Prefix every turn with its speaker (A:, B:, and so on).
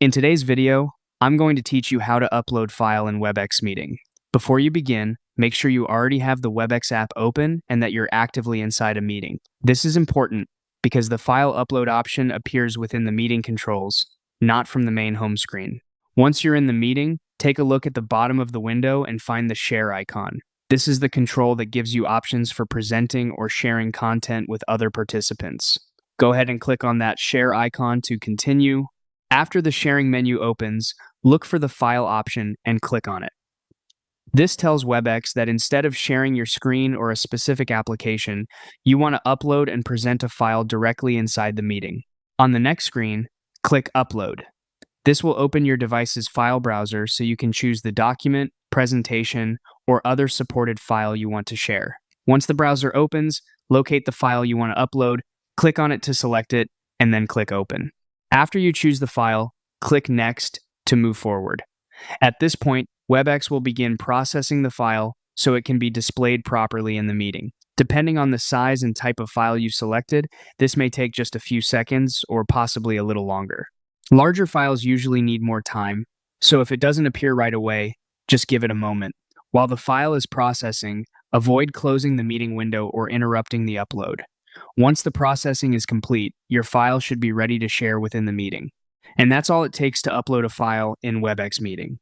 A: In today's video, I'm going to teach you how to upload file in Webex Meeting. Before you begin, make sure you already have the Webex app open and that you're actively inside a meeting. This is important because the file upload option appears within the meeting controls, not from the main home screen. Once you're in the meeting, take a look at the bottom of the window and find the share icon. This is the control that gives you options for presenting or sharing content with other participants. Go ahead and click on that share icon to continue. After the sharing menu opens, look for the file option and click on it. This tells Webex that instead of sharing your screen or a specific application, you want to upload and present a file directly inside the meeting. On the next screen, click Upload. This will open your device's file browser so you can choose the document, presentation, or other supported file you want to share. Once the browser opens, locate the file you want to upload, click on it to select it, and then click Open. After you choose the file, click Next to move forward. At this point, Webex will begin processing the file so it can be displayed properly in the meeting. Depending on the size and type of file you selected, this may take just a few seconds or possibly a little longer. Larger files usually need more time, so if it doesn't appear right away, just give it a moment. While the file is processing, avoid closing the meeting window or interrupting the upload. Once the processing is complete, your file should be ready to share within the meeting. And that's all it takes to upload a file in Webex Meeting.